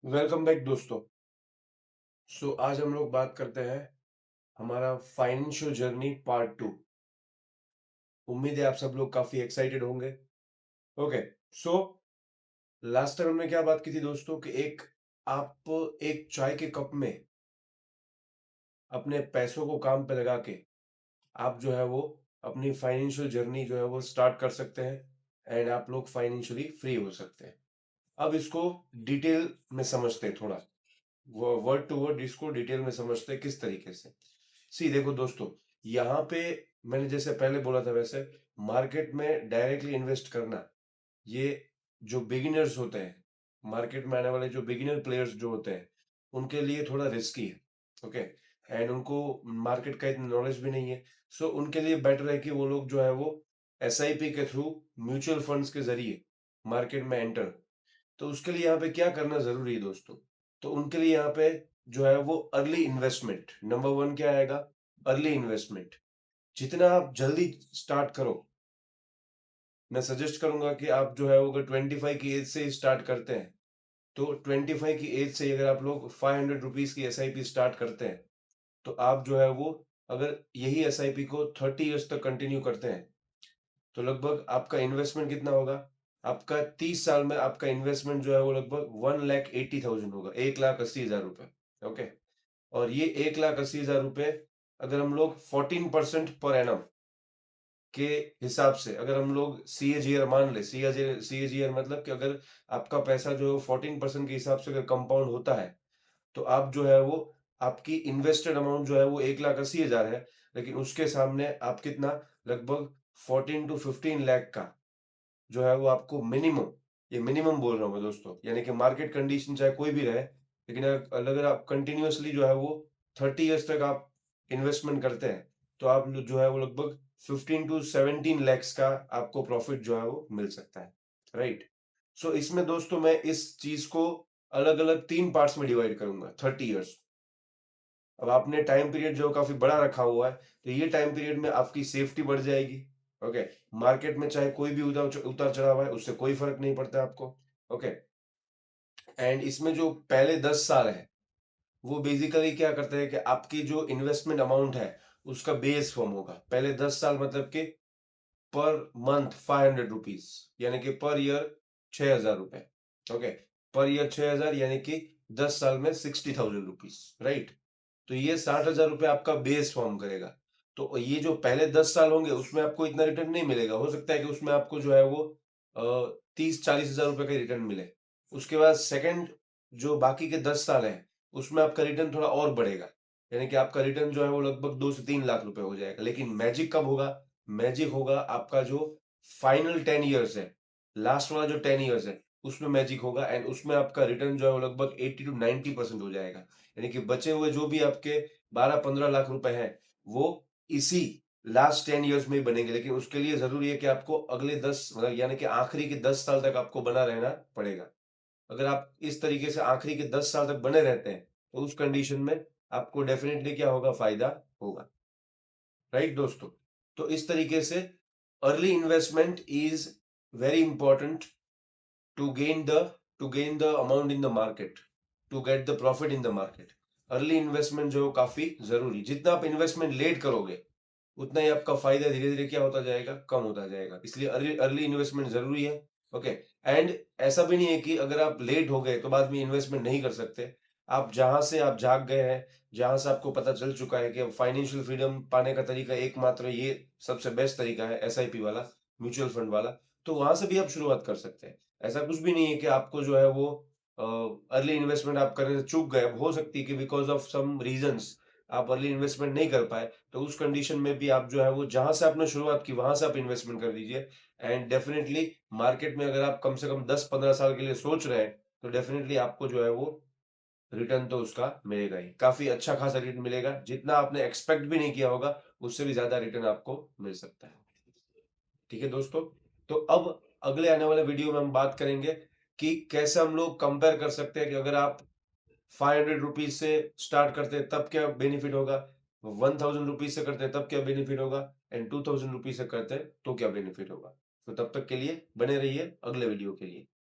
Welcome back दोस्तों। आज हम लोग बात करते हैं हमारा फाइनेंशियल जर्नी पार्ट टू। उम्मीद है आप सब लोग काफी एक्साइटेड होंगे। ओके। सो लास्ट टाइम हमने क्या बात की थी दोस्तों कि आप एक चाय के कप में अपने पैसों को काम पे लगा के आप जो है वो अपनी फाइनेंशियल जर्नी जो है वो स्टार्ट कर सकते हैं एंड आप लोग फाइनेंशियली फ्री हो सकते हैं। अब इसको डिटेल में समझते हैं थोड़ा, वो वर्ड टू वर्ड इसको डिटेल में समझते हैं किस तरीके से। सी देखो दोस्तों, यहाँ पे मैंने जैसे पहले बोला था वैसे मार्केट में डायरेक्टली इन्वेस्ट करना, ये जो बिगिनर्स होते हैं, मार्केट में आने वाले जो बिगिनर प्लेयर्स जो होते हैं उनके लिए थोड़ा रिस्की है। ओके। एंड उनको मार्केट का इतना नॉलेज भी नहीं है। उनके लिए बेटर है कि वो लोग जो है वो एसआईपी के थ्रू, म्यूचुअल फंड्स के जरिए मार्केट में एंटर। तो उसके लिए यहाँ पे क्या करना जरूरी है दोस्तों? तो उनके लिए यहाँ पे जो है वो अर्ली इन्वेस्टमेंट नंबर वन क्या आएगा? Early investment. जितना आप जल्दी स्टार्ट करो, मैं सजेस्ट करूंगा कि आप जो है वो अगर 25 की एज से स्टार्ट करते हैं तो 25 की एज से अगर आप लोग 500 रुपीज की एसआईपी स्टार्ट करते हैं तो आप जो है वो अगर यही एसआईपी को 30 इयर्स तक कंटिन्यू करते हैं तो लगभग आपका इन्वेस्टमेंट कितना होगा? आपका 30 साल में आपका इन्वेस्टमेंट जो है वो लगभग 1,80,000 होगा, 1,80,000 रुपए। ओके। और ये 1,80,000 रुपए अगर हम लोग 14% पर एनम के हिसाब से, अगर हम लोग सीएजीआर मान ले, सीएजीआर मतलब कि अगर आपका पैसा जो है 14% के हिसाब से अगर कंपाउंड होता है तो आप जो है वो आपकी इन्वेस्टेड अमाउंट जो है वो 1,80,000 है, लेकिन उसके सामने आप कितना, लगभग 14 to 15 लाख का जो है वो आपको मिनिमम, ये मिनिमम बोल रहा हूँ मैं दोस्तों, यानी कि मार्केट कंडीशन चाहे कोई भी रहे, लेकिन अगर आप कंटिन्यूअसली जो है वो 30 इयर्स तक आप इन्वेस्टमेंट करते हैं तो आप जो है वो लगभग 15 to 17 लैक्स का आपको प्रॉफिट जो है वो मिल सकता है। राइट। इसमें दोस्तों मैं इस चीज को अलग अलग 3 पार्ट्स में डिवाइड करूंगा। 30 इयर्स, अब आपने टाइम पीरियड जो काफी बड़ा रखा हुआ है तो ये टाइम पीरियड में आपकी सेफ्टी बढ़ जाएगी। ओके। मार्केट में चाहे कोई भी उतार उतार चढ़ाव है उससे कोई फर्क नहीं पड़ता आपको। ओके। एंड इसमें जो पहले 10 साल है वो बेसिकली क्या करते हैं कि आपकी जो इन्वेस्टमेंट अमाउंट है उसका बेस फॉर्म होगा। पहले 10 साल मतलब कि पर मंथ 500 रुपीज, यानी कि पर ईयर 6,000 रुपए। ओके। पर ईयर 6,000 यानी कि 10 साल में 60,000 रुपीज। राइट। तो ये 60,000 रुपए आपका बेस फॉर्म करेगा। तो ये जो पहले 10 साल होंगे उसमें आपको इतना रिटर्न नहीं मिलेगा, हो सकता है कि उसमें आपको जो है वो 30-40 हजार रुपए का रिटर्न मिले। उसके बाद सेकंड जो बाकी के 10 साल है उसमें आपका रिटर्न थोड़ा और बढ़ेगा, यानी कि आपका रिटर्न जो है वो लगभग 2 से 3 लाख रुपए हो जाएगा। लेकिन मैजिक कब होगा? मैजिक होगा आपका जो फाइनल 10 इयर्स है, लास्ट वाला जो 10 इयर्स है उसमें मैजिक होगा। एंड उसमें आपका रिटर्न जो है वो लगभग 80 to 90% हो जाएगा। यानी कि बचे हुए जो भी आपके 12-15 लाख रुपए हैं वो इसी लास्ट 10 इयर्स में ही बनेंगे। लेकिन उसके लिए जरूरी है कि आपको अगले 10 मतलब यानी कि आखिरी के 10 साल तक आपको बना रहना पड़ेगा। अगर आप इस तरीके से आखिरी के 10 साल तक बने रहते हैं तो उस कंडीशन में आपको डेफिनेटली क्या होगा? फायदा होगा। राइट दोस्तों। तो इस तरीके से early investment is very important to gain the to gain the amount in the market, to get the profit in the market। Early investment जो काफी जरूरी, जितना आप इन्वेस्टमेंट लेट करोगे उतना ही आपका फायदा धीरे धीरे क्या होता जाएगा? कम होता जाएगा। इसलिए अर्ली अर्ली इन्वेस्टमेंट जरूरी है। ओके। एंड ऐसा भी नहीं है कि अगर आप लेट हो गए तो बाद में इन्वेस्टमेंट नहीं कर सकते। आप जहां से आप जाग गए हैं, जहां से आपको पता चल चुका है कि फाइनेंशियल फ्रीडम पाने का तरीका एकमात्र ये सबसे बेस्ट तरीका है एसआईपी वाला, म्यूचुअल फंड वाला, तो वहां से भी आप शुरुआत कर सकते हैं। ऐसा कुछ भी नहीं है कि आपको जो है वो अर्ली इन्वेस्टमेंट आप करने से चूक गए। अब हो सकती है कि बिकॉज ऑफ सम रीजंस आप अर्ली इन्वेस्टमेंट नहीं कर पाए, तो उस कंडीशन में भी आप जो है वो जहां से आपने शुरुआत की वहां से आप इन्वेस्टमेंट कर दीजिए। एंड डेफिनेटली मार्केट में अगर आप कम से कम 10-15 साल के लिए सोच रहे हैं तो डेफिनेटली आपको जो है वो रिटर्न तो उसका मिलेगा ही, काफी अच्छा खासा रिटर्न मिलेगा, जितना आपने एक्सपेक्ट भी नहीं किया होगा उससे भी ज्यादा रिटर्न आपको मिल सकता है। ठीक है दोस्तों। तो अब अगले आने वाले वीडियो में हम बात करेंगे कि कैसे हम लोग कंपेयर कर सकते हैं कि अगर आप 500 रुपीज से स्टार्ट करते हैं तब क्या बेनिफिट होगा, 1,000 रुपीज से करते हैं तब क्या बेनिफिट होगा, एंड 2,000 रुपीज से करते हैं तो क्या बेनिफिट होगा। तो तब तक के लिए बने रहिए अगले वीडियो के लिए।